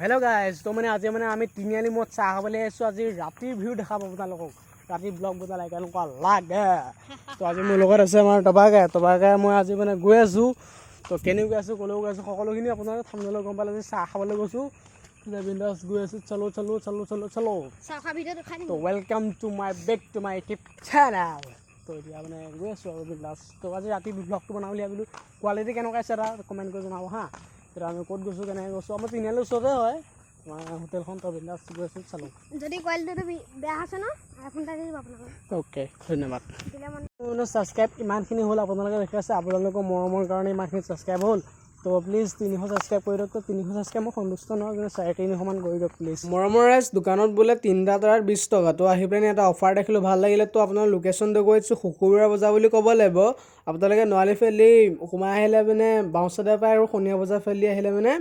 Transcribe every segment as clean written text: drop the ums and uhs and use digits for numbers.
Hello' guys, তো মানে আজি মানে আমি তিনিআলি মত চাহ খাবলৈ আহিছোঁ। আজি ৰাতিৰ ভিউ দেখাব আপোনালোকক, ৰাতি ব্লগ বজালে কেনেকুৱা লাগে। তো আজি মোৰ লগত আছে আমাৰ তবাকে মই আজি মানে গৈ আছোঁ। তো কেনেকৈ গৈ আছোঁ, ক'লেও গৈ আছোঁ, সকলোখিনি আপোনালোকে থামনেলত গম পালে। আজি চাহ খাবলৈ গৈছোঁ, বিন্দাছ গৈ আছোঁ। চলো তো welcome to my back to my YouTube channel. তো এতিয়া মানে গৈ আছোঁ আৰু বিন্দাছ। তো আজি ৰাতি ব্লগটো বনাওঁ বুলি ভাবিলোঁ। কোৱালিটি কেনেকুৱা আছে এটা কমেণ্ট কৰি জনাব হা। এতিয়া আমি ক'ত গৈছোঁ, কেনেকৈ গৈছোঁ, আমাৰ তিনিআলিৰ ওচৰতে হয় আমাৰ হোটেলখন। তো বিন্দাছ গৈ আছোঁ, চালোঁ। যদি কোৱালিটিটো বেয়া আছে ন, আইফোন এটা দিব আপোনালোকক। অ'কে, ধন্যবাদ। ছাবস্ক্ৰাইব ইমানখিনি হ'ল, আপোনালোকে দেখি আছে। আপোনালোকৰ মৰমৰ কাৰণে ইমানখিনি ছাবস্ক্ৰাইব হ'ল। তো প্লিজ 300 ছাবস্ক্ৰাইব কৰি দিয়ক। তো 300 ছাবস্ক্ৰাইব মই সন্তুষ্ট নহয়, কিন্তু 350 মান কৰি দিয়ক প্লিজ। মৰমৰ ৰাইজ, দোকানত বোলে 3টা তৰাত 20 টকা। তো আহি পেলাই এটা অফাৰ দেখিলোঁ, ভাল লাগিলে। তো আপোনাৰ লোকেশ্যনটো গৈ দিছোঁ, শুকুৰবাৰ বজাৰ বুলি ক'ব লাগিব। আপোনালোকে নোৱালি ফেলি সোমাই আহিলে মানে বাওঁ চাইডে পায়, আৰু শনিয়াৰ বজাৰ ফেলি আহিলে মানে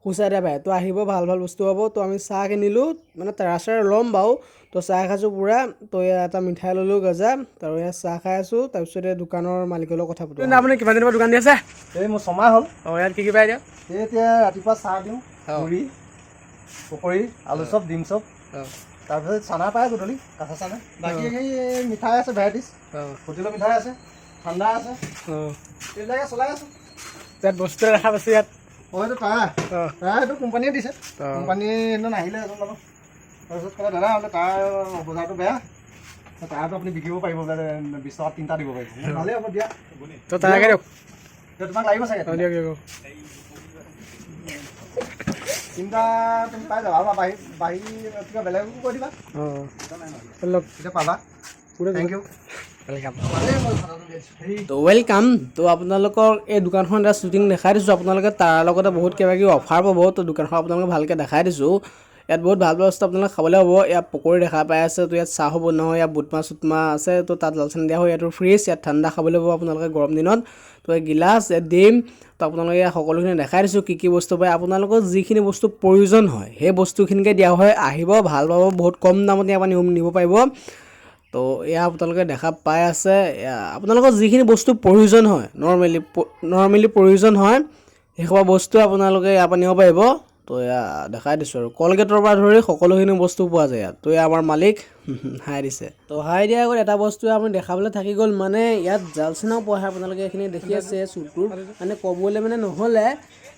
সু চাইডে পায়। তো আহিব, ভাল ভাল বস্তু পাব। তো আমি চাহ কিনিলোঁ, মানে তেৰাচাৰ ল'ম বাৰু। তো চাহ খাইছোঁ পূৰা। তো এটা মিঠাই ল'লোঁ গজা, আৰু ইয়াত চাহ খাই আছোঁ। তাৰপিছতে দোকানৰ মালিকৰ লগত কথা পাতোঁ। আপুনি কিমান দিনৰ পৰা দোকান দি আছে? এই মোৰ 6 মাহ হ'ল। অঁ, ইয়াত কি পায় এতিয়া? এতিয়া ৰাতিপুৱা চাহ দিওঁ, পুৰি, পকৰি, আলু চপ, ডিম চপ, তাৰপিছত চানা পায় গধূলি, কাঁচা চানা। বাকী সেই মিঠাই আছে, ভেৰাইটিছ, হোটেলৰ মিঠাই আছে, ঠাণ্ডা আছে, এইবিলাকে চলাই আছোঁ। ইয়াত বস্তু দেখা পাইছোঁ ইয়াত। অঁ, সেইটো সেইটো কোম্পানীয়ে দিছে। কোম্পানী সেইদিনা আহিলে এজন মানুহ, তাৰপিছত ক'লে দাদা বোলে তাৰ বজাৰটো বেয়া, তাৰটো আপুনি বিকিব পাৰিব বোলে, 20 টকাত 3টা দিব পাৰিব। ভালেই হ'ব দিয়া। তো তাকে দিয়ক, তোমাক লাগিব চাগে? দিয়ক দিয়ক। 3টা তুমি পাই যাবা। বাঢ়ি কিবা বেলেগকো কৈ দিবা। অঁ, এতিয়া পাবা। Thank you, welcome. ৱেলকাম। তো ৱেলকাম। তো আপোনালোকৰ এই দোকানখন এটা শ্বুটিং দেখাই দিছোঁ। আপোনালোকে তাৰ লগতে বহুত কিবা কিবি অফাৰ পাব। তো দোকানখন আপোনালোকে ভালকৈ দেখাই দিছোঁ। ইয়াত বহুত ভাল বস্তু আপোনালোকে খাবলৈ হ'ব। ইয়াত পকৰি দেখা পাই আছে। তো ইয়াত চাহো বনোৱা হয়, ইয়াত বুটমাহ চুটমাহ আছে। তো তাত লালচান দিয়া হয়। ইয়াতো ফ্ৰিজ, ইয়াত ঠাণ্ডা খাবলৈ হ'ব আপোনালোকে গৰম দিনত। তো এই গিলাচ, ইয়াত ডিম। তো আপোনালোকে ইয়াত সকলোখিনি দেখাই দিছোঁ কি কি বস্তু পায়। আপোনালোকৰ যিখিনি বস্তু প্ৰয়োজন হয় সেই বস্তুখিনিকে দিয়া হয়। আহিব, ভাল পাব, বহুত কম দামত ইয়াৰ পৰা নিব পাৰিব। তো এয়া আপোনালোকে দেখা পাই আছে। আপোনালোকৰ যিখিনি বস্তু প্ৰয়োজন হয়, নৰ্মেলি প্ৰয়োজন হয়, সেইসোপা বস্তু আপোনালোকে ইয়াৰ পৰা নিব পাৰিব। তো এয়া দেখাই দিছোঁ আৰু কলগেটৰ পৰা ধৰি সকলোখিনি বস্তু পোৱা যায় ইয়াত। তো এয়া আমাৰ মালিক হাই দিছে। তো হাই দিয়াৰ আগত এটা বস্তু আপুনি দেখাবলৈ থাকি গ'ল, মানে ইয়াত জালচানাও পোৱা হয়। আপোনালোকে এইখিনি দেখি আছে চুটটোত, মানে ক'বলৈ মানে নহ'লে।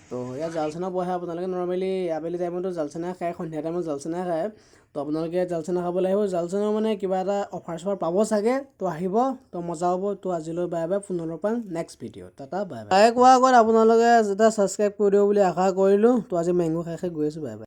তো ইয়াত জালচানা পোৱা হয়। আপোনালোকে নৰ্মেলি আবেলি টাইমতো জালচানা খায়, সন্ধিয়া টাইমত জালচানা খায়। তো আপোনালোকে জালচানা খাবলৈ আহিব। জালচানাও মানে কিবা এটা অফাৰ চফাৰ পাব চাগে। তো আহিব, তো মজা হ'ব। তো আজিলৈ বাই বাই, পুনৰ পাম next video'. Tata bye bye. তাই কোৱাৰ আগত আপোনালোকে যেতিয়া ছাবস্ক্ৰাইব কৰি দিব বুলি আশা কৰিলোঁ। তো আজি মেংগ' খাই গৈ আছোঁ, বাই বাই।